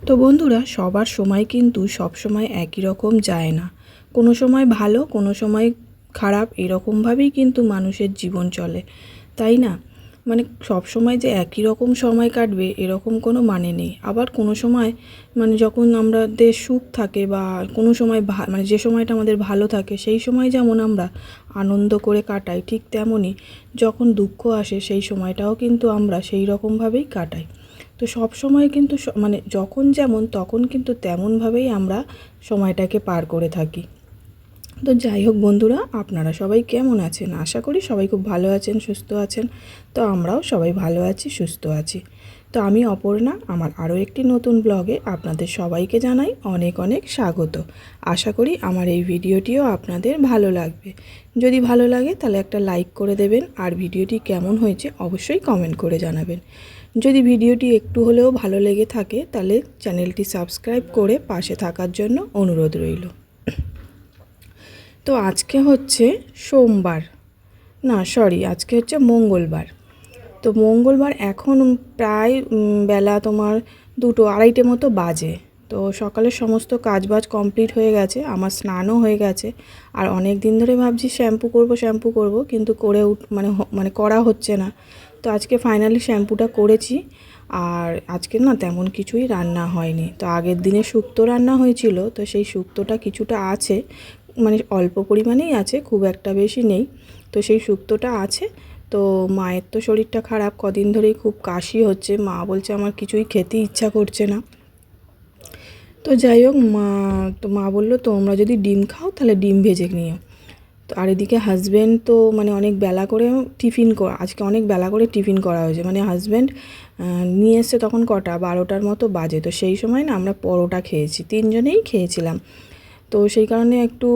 তো বন্ধুরা, সবার সময় কিন্তু সব সময় একই রকম যায় না। কোনো সময় ভালো, কোনো সময় খারাপ, এরকমভাবেই কিন্তু মানুষের জীবন চলে, তাই না? মানে সব সময় যে একই রকম সময় কাটবে এরকম কোনো মানে নেই। আবার কোনো সময় মানে যখন আমাদের সুখ থাকে বা কোনো সময় মানে যে সময়টা আমাদের ভালো থাকে সেই সময় যেমন আমরা আনন্দ করে কাটাই, ঠিক তেমনই যখন দুঃখ আসে সেই সময়টাও কিন্তু আমরা সেই রকমভাবেই কাটাই। তো সব সময় কিন্তু মানে যখন যেমন তখন কিন্তু তেমনভাবেই আমরা সময়টাকে পার করে থাকি। তো যাই হোক বন্ধুরা, আপনারা সবাই কেমন আছেন? আশা করি সবাই খুব ভালো আছেন, সুস্থ আছেন। তো আমরাও সবাই ভালো আছি, সুস্থ আছি। তো আমি অপর্ণা, আমার আরও একটি নতুন ব্লগে আপনাদের সবাইকে জানাই অনেক অনেক স্বাগত। আশা করি আমার এই ভিডিওটিও আপনাদের ভালো লাগবে। যদি ভালো লাগে তাহলে একটা লাইক করে দেবেন, আর ভিডিওটি কেমন হয়েছে অবশ্যই কমেন্ট করে জানাবেন। যদি ভিডিওটি একটু হলেও ভালো লেগে থাকে তাহলে চ্যানেলটি সাবস্ক্রাইব করে পাশে থাকার জন্য অনুরোধ রইল। তো আজকে হচ্ছে সোমবার, না সরি, আজকে হচ্ছে মঙ্গলবার। তো মঙ্গলবার এখন প্রায় বেলা তোমার 2-2:30 মতো বাজে। তো সকালের সমস্ত কাজবাজ কমপ্লিট হয়ে গেছে, আমার স্নানও হয়ে গেছে। আর অনেক দিন ধরে ভাবছি শ্যাম্পু করব, কিন্তু মানে করা হচ্ছে না। তো আজকে ফাইনালি শ্যাম্পুটা করেছি। আর আজকে না তেমন কিছুই রান্না হয়নি। তো আগের দিনে শুক্তো রান্না হয়েছিল, তো সেই শুক্তোটা কিছুটা আছে, মানে অল্প পরিমাণেই আছে, খুব একটা বেশি নেই। তো সেই শুক্তোটা আছে। তো মায়ের তো শরীরটা খারাপ, কদিন ধরেই খুব কাশি হচ্ছে, মা বলছে আমার কিছুই খেতে ইচ্ছা করছে না। তো যাই হোক, মা বললো তোমরা যদি ডিম খাও তাহলে ডিম ভেজে নিও। তো আর এদিকে হাজব্যান্ড তো মানে অনেক বেলা করে আজকে অনেক বেলা করে টিফিন করা হয়েছে। মানে হাজব্যান্ড নিয়ে এসছে তখন কটা 12টার মতো বাজে। তো সেই সময় না আমরা পরোটা খেয়েছি, 3জনেই খেয়েছিলাম। তো সেই কারণে একটু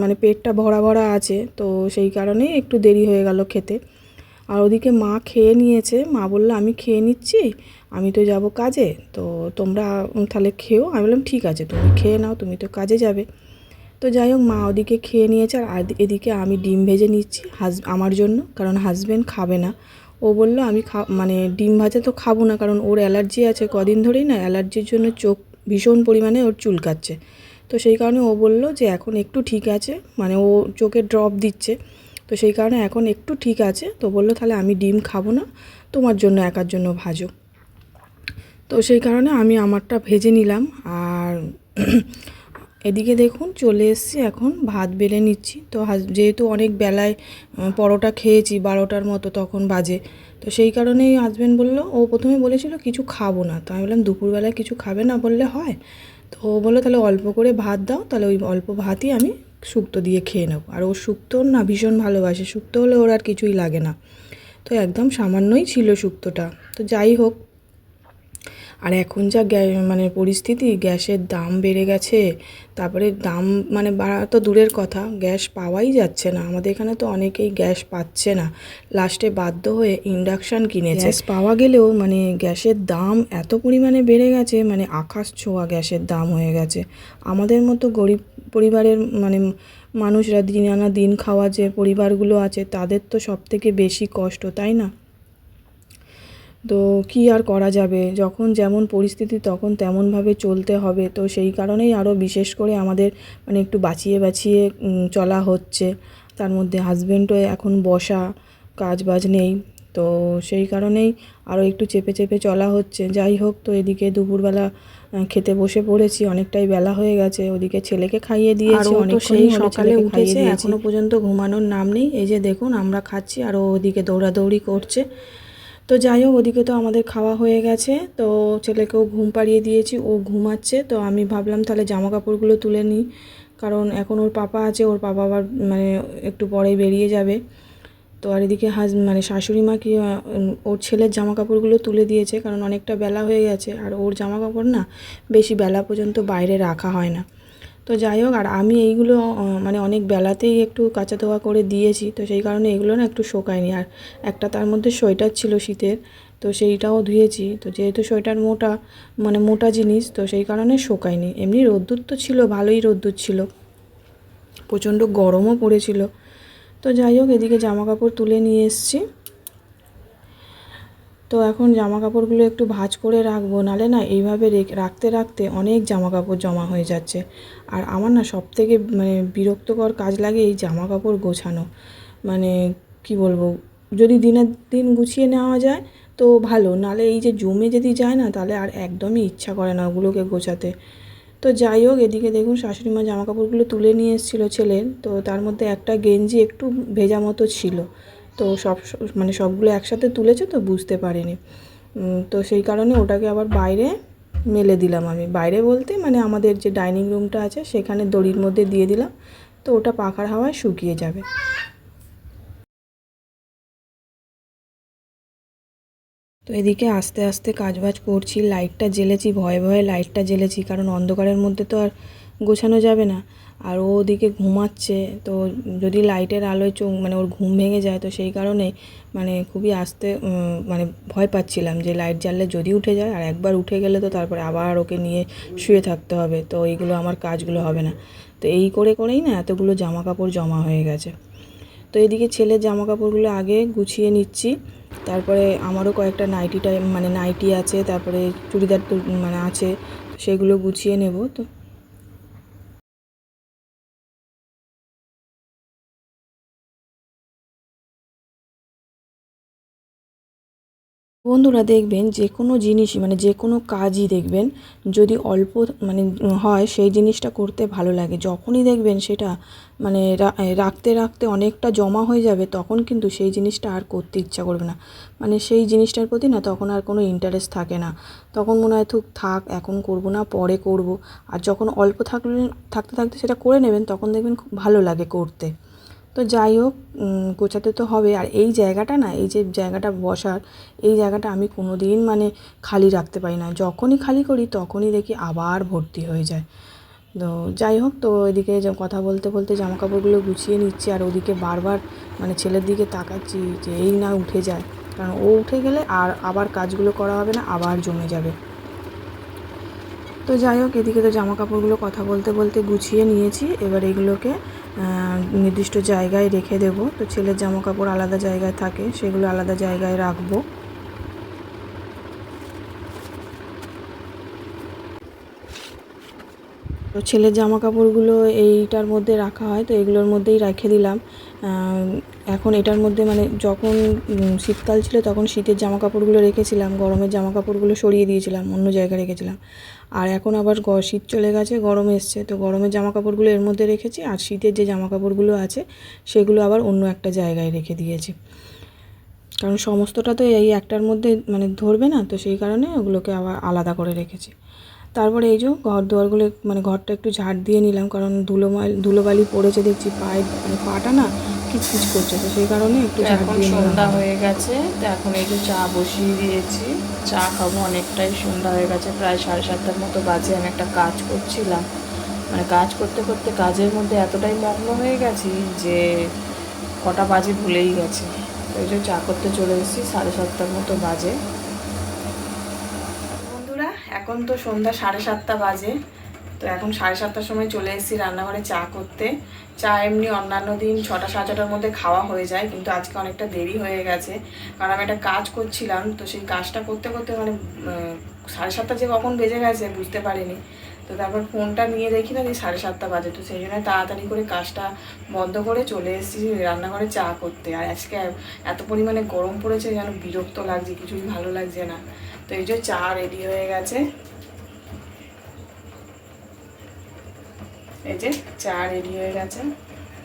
মানে পেটটা ভরা ভরা আছে, তো সেই কারণেই একটু দেরি হয়ে গেল খেতে। আর ওদিকে মা খেয়ে নিয়েছে, মা বললো আমি খেয়ে নিচ্ছি, আমি তো যাব কাজে, তো তোমরা তাহলে খেও। আমি বললাম ঠিক আছে, তুমি খেয়ে নাও, তুমি তো কাজে যাবে। তো যাই হোক, মা ওদিকে খেয়ে নিয়েছে, আর এদিকে আমি ডিম ভেজে নিচ্ছি আমার জন্য, কারণ হাজব্যান্ড খাবে না। ও বললো আমি মানে ডিম ভাজা তো খাবো না, কারণ ওর অ্যালার্জি আছে, কদিন ধরেই না অ্যালার্জির জন্য চোখ ভীষণ পরিমাণে ওর চুলকাচ্ছে। তো সেই কারণে ও বললো যে এখন একটু ঠিক আছে, মানে ও চোখে ড্রপ দিচ্ছে, তো সেই কারণে এখন একটু ঠিক আছে। তো বললো তাহলে আমি ডিম খাবো না, তোমার জন্য একার জন্য ভাজো। তো সেই কারণে আমি আমারটা ভেজে নিলাম। আর এদিকে দেখুন চলে এসেছি, এখন ভাত বেড়ে নিচ্ছি। তো যেহেতু অনেক বেলায় পরোটা খেয়েছি, 12টার মতো তখন বাজে, তো সেই কারণেই হাজব্যান্ড বললো, ও প্রথমে বলেছিল কিছু খাবো না। তো আমি বললাম দুপুরবেলায় কিছু খাবে না বললে হয়? তো ও বললো তাহলে অল্প করে ভাত দাও, তাহলে ওই অল্প ভাতই আমি শুক্তো দিয়ে খেয়ে নেবো। আর ও শুক্তো না ভীষণ ভালোবাসে, শুক্তো হলে ওর আর কিছুই লাগে না। তো একদম সামান্যই ছিল শুক্তোটা। তো যাই হোক, আর এখন যা মানে পরিস্থিতি, গ্যাসের দাম বেড়ে গেছে। তারপরে দাম মানে বাড়া তো দূরের কথা, গ্যাস পাওয়াই যাচ্ছে না। আমাদের এখানে তো অনেকেই গ্যাস পাচ্ছে না, লাস্টে বাধ্য হয়ে ইন্ডাকশান কিনেছে। গ্যাস পাওয়া গেলেও মানে গ্যাসের দাম এত পরিমাণে বেড়ে গেছে, মানে আকাশ ছোঁয়া গ্যাসের দাম হয়ে গেছে। আমাদের মতো গরিব পরিবারের মানে মানুষরা, দিন আনা দিন খাওয়া যে পরিবারগুলো আছে, তাদের তো সবথেকে বেশি কষ্ট, তাই না? তো কী আর করা যাবে, যখন যেমন পরিস্থিতি তখন তেমনভাবে চলতে হবে। তো সেই কারণেই আরও বিশেষ করে আমাদের মানে একটু বাঁচিয়ে বাঁচিয়ে চলা হচ্ছে। তার মধ্যে হাজব্যান্ডও এখন বসা, কাজ বাজ নেই, তো সেই কারণেই আরও একটু চেপে চেপে চলা হচ্ছে। যাই হোক, তো এদিকে দুপুরবেলা খেতে বসে পড়েছি, অনেকটাই বেলা হয়ে গেছে। ওদিকে ছেলেকে খাইয়ে দিয়েছি, অনেকক্ষণই হলো ছেলেকে খাইয়ে দিয়েছি, এখনও পর্যন্ত ঘুমানোর নাম নেই। এই যে দেখুন আমরা খাচ্ছি আর ও ওদিকে দৌড়াদৌড়ি করছে। তো যাই হোক, ওদিকে তো আমাদের খাওয়া হয়ে গেছে, তো ছেলেকেও ঘুম পাড়িয়ে দিয়েছি, ও ঘুমাচ্ছে। তো আমি ভাবলাম তাহলে জামা কাপড়গুলো তুলে নিই, কারণ এখন ওর পাপা আছে, ওর পাপা আবার মানে একটু পরেই বেরিয়ে যাবে। তো আর এদিকে মানে শাশুড়ি মা কি ওর ছেলের জামা কাপড়গুলো তুলে দিয়েছে, কারণ অনেকটা বেলা হয়ে গেছে, আর ওর জামা কাপড় না বেশি বেলা পর্যন্ত বাইরে রাখা হয় না। তো যাই হোক, আর আমি এইগুলো মানে অনেক বেলাতেই একটু কাচা ধোয়া করে দিয়েছি, তো সেই কারণে এগুলো না একটু শোকায়নি। আর একটা তার মধ্যে সোয়েটার ছিল শীতের, তো সেইটাও ধুয়েছি। তো যেহেতু সোয়েটার মানে মোটা জিনিস, তো সেই কারণে শোকায়নি। এমনি রোদ্দুর তো ছিল, ভালোই রোদ্দুর ছিল, প্রচণ্ড গরমও পড়েছিল। তো যাই হোক, এদিকে জামা কাপড় তুলে নিয়ে এসেছি। তো এখন জামা কাপড়গুলো একটু ভাঁজ করে রাখবো, নালে না এইভাবে রাখতে রাখতে অনেক জামা কাপড় জমা হয়ে যাচ্ছে। আর আমার না সবথেকে মানে বিরক্তকর কাজ লাগে এই জামা কাপড় গোছানো। মানে কি বলবো, যদি দিনের দিন গুছিয়ে নেওয়া যায় তো ভালো, নালে এই যে জমে যদি যায় না তাহলে আর একদমই ইচ্ছা করে না ওগুলোকে গোছাতে। তো যাই হোক, এদিকে দেখুন শাশুড়ি মা জামা কাপড়গুলো তুলে নিয়ে এসেছিলো ছেলের, তো তার মধ্যে একটা গেঞ্জি একটু ভেজা মতো ছিল। তো মানে সবগুলো একসাথে তুলেছে তো বুঝতে পারিনি। তো সেই কারণে ওটাকে আবার বাইরে মেলে দিলাম আমি। বাইরে বলতে মানে আমাদের যে ডাইনিং রুমটা আছে সেখানে দড়ির মধ্যে দিয়ে দিলাম, তো ওটা পাখার হাওয়ায় শুকিয়ে যাবে। তো এদিকে আস্তে আস্তে কাজবাজ করছি, লাইটটা জ্বেলেছি, ভয়ে ভয়ে লাইটটা জ্বেলেছি, কারণ অন্ধকারের মধ্যে তো আর গোছানো যাবে না। আর ও ওদিকে ঘুমাচ্ছে, তো যদি লাইটের আলোয় চোখ মানে ওর ঘুম ভেঙে যায়, তো সেই কারণে মানে খুবই আস্তে মানে ভয় পাচ্ছিলাম যে লাইট জ্বাললে যদি উঠে যায়, আর একবার উঠে গেলে তো তারপরে আবার ওকে নিয়ে শুয়ে থাকতে হবে, তো এইগুলো আমার কাজগুলো হবে না। তো এই করে করেই না এতগুলো জামা কাপড় জমা হয়ে গেছে। তো এদিকে ছেলের জামা কাপড়গুলো আগে গুছিয়ে নিচ্ছি, তারপরে আমারও কয়েকটা মানে নাইটি আছে, তারপরে চুড়িদার তো মানে আছে, সেগুলো গুছিয়ে নেব। তো বন্ধুরা দেখবেন যে কোনো জিনিসই মানে যে কোনো কাজই দেখবেন যদি অল্প মানে হয় সেই জিনিসটা করতে ভালো লাগে। যখনই দেখবেন সেটা মানে রাখতে রাখতে অনেকটা জমা হয়ে যাবে, তখন কিন্তু সেই জিনিসটা আর করতে ইচ্ছা করবে না। মানে সেই জিনিসটার প্রতি না তখন আর কোনো ইন্টারেস্ট থাকে না। তখন মনে হয় থাক এখন করব না, পরে করব। আর যখন অল্প থাকতে থাকতে সেটা করে নেবেন তখন দেখবেন খুব ভালো লাগে করতে। তো যাই হোক, গোছাতে তো হবে। আর এই জায়গাটা না, এই যে জায়গাটা বসার, এই জায়গাটা আমি কোনো দিন মানে খালি রাখতে পারি না। যখনই খালি করি তখনই দেখি আবার ভর্তি হয়ে যায়। তো যাই হোক, তো এদিকে কথা বলতে বলতে জামা কাপড়গুলো গুছিয়ে নিচ্ছি, আর ওদিকে বারবার মানে ছেলের দিকে তাকাচ্ছি যে এই না উঠে যায়, কারণ ও উঠে গেলে আর আবার কাজগুলো করা হবে না, আবার জমে যাবে। তো যাই হোক, এদিকে তো জামা কাপড়গুলো কথা বলতে বলতে গুছিয়ে নিয়েছি। এবার এগুলোকে নির্দিষ্ট জায়গায় রেখে দেব। তো ছেলের জামা কাপড় আলাদা জায়গায় থাকে, সেগুলো আলাদা জায়গায় রাখবো। তো ছেলের জামা কাপড়গুলো এইটার মধ্যে রাখা হয়, তো এগুলোর মধ্যেই রেখে দিলাম। এখন এটার মধ্যে মানে যখন শীতকাল ছিল তখন শীতের জামা কাপড়গুলো রেখেছিলাম, গরমের জামা কাপড়গুলো সরিয়ে দিয়েছিলাম, অন্য জায়গায় রেখেছিলাম। আর এখন আবার শীত চলে গেছে, গরম এসছে, তো গরমের জামা কাপড়গুলো এর মধ্যে রেখেছি, আর শীতের যে জামা কাপড়গুলো আছে সেগুলো আবার অন্য একটা জায়গায় রেখে দিয়েছি, কারণ সমস্তটা তো এই একটার মধ্যে মানে ধরবে না, তো সেই কারণে ওগুলোকে আবার আলাদা করে রেখেছি। তারপরে এই যে ঘর দুয়ারগুলো মানে ঘরটা একটু ঝাড় দিয়ে নিলাম, কারণ ধুলোবালি পড়েছে দেখছি, পায়ে মানে পাটা না কিচকিচ করছে, তো সেই কারণে একটু ঝাড় দিয়ে নিলাম। সন্ধ্যা হয়ে গেছে, তো এখন এই যে চা বসিয়ে দিয়েছি, চা খাবো। অনেকটাই সন্ধ্যা হয়ে গেছে, প্রায় 7:30টার মতো বাজে। আমি একটা কাজ করছিলাম, মানে কাজ করতে করতে কাজের মধ্যে এতটাই মগ্ন হয়ে গেছি যে কটা বাজে ভুলেই গেছি। তো এই যে চা করতে চলে এসেছি, 7:30টার মতো বাজে। বন্ধুরা এখন তো সন্ধ্যা 7:30 বাজে, তো এখন 7:30টার সময় চলে এসেছি রান্নাঘরে চা করতে। চা এমনি অন্যান্য দিন 6টা 6:30টার মধ্যে খাওয়া হয়ে যায়, কিন্তু আজকে অনেকটা দেরি হয়ে গেছে, কারণ আমি একটা কাজ করছিলাম। তো সেই কাজটা করতে করতে মানে 7:30 যে কখন বেজে গেছে বুঝতে পারিনি। তো তারপর ফোনটা নিয়ে দেখি না যে 7:30 বাজে, তো সেই জন্য তাড়াতাড়ি করে কাজটা বন্ধ করে চলে এসেছি রান্নাঘরে চা করতে। আর আজকে এত পরিমাণে গরম পড়েছে যেন বিরক্ত লাগছে, কিছুই ভালো লাগছে না। তো এই যে চা রেডি হয়ে গেছে, এই যে চা রেডি হয়ে গেছে।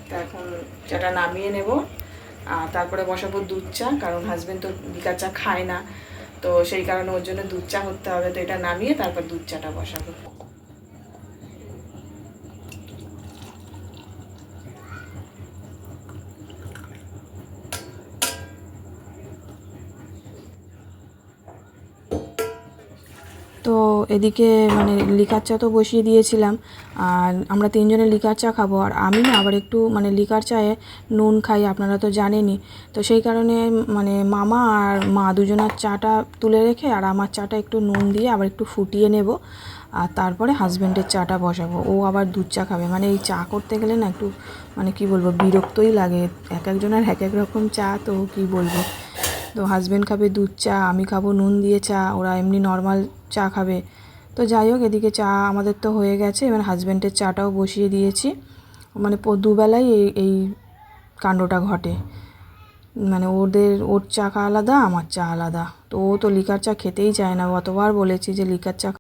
তো এখন চাটা নামিয়ে নেব, আর তারপরে বসাবো দুধ চা, কারণ হাজবেন্ড তো লিকার চা খায় না, তো সেই কারণে ওর জন্য দুধ চা করতে হবে। তো এটা নামিয়ে তারপর দুধ চাটা বসাবো। তো এদিকে মানে লিকার চা তো বসিয়ে দিয়েছিলাম, আর আমরা 3জনে লিকার চা খাবো। আর আমি না আবার একটু মানে লিকার চায়ে নুন খাই, আপনারা তো জানেনই। তো সেই কারণে মানে মামা আর মা দুজনের চাটা তুলে রেখে আর আমার চাটা একটু নুন দিয়ে আবার একটু ফুটিয়ে নেব, আর তারপরে হাজব্যান্ডের চাটা বসাবো। ও আবার দুধ চা খাবে। মানে এই চা করতে গেলে না একটু মানে কি বলবো বিরক্তই লাগে, এক একজনের এক এক রকম চা, তো কি বলবো। তো হাজব্যান্ড খাবে দুধ চা, আমি খাবো নুন দিয়ে চা, ওরা এমনি নর্মাল চা খাবে। তো যাই হোক, এদিকে চা আমাদের তো হয়ে গেছে, এবার হাজব্যান্ডের চাটাও বসিয়ে দিয়েছি। মানে দুবেলাই এই কাণ্ডটা ঘটে, মানে ওর চা আলাদা, আমার চা আলাদা। তো ও তো লিকার চা খেতেই চায় না, কতবার বলেছি যে লিকার চা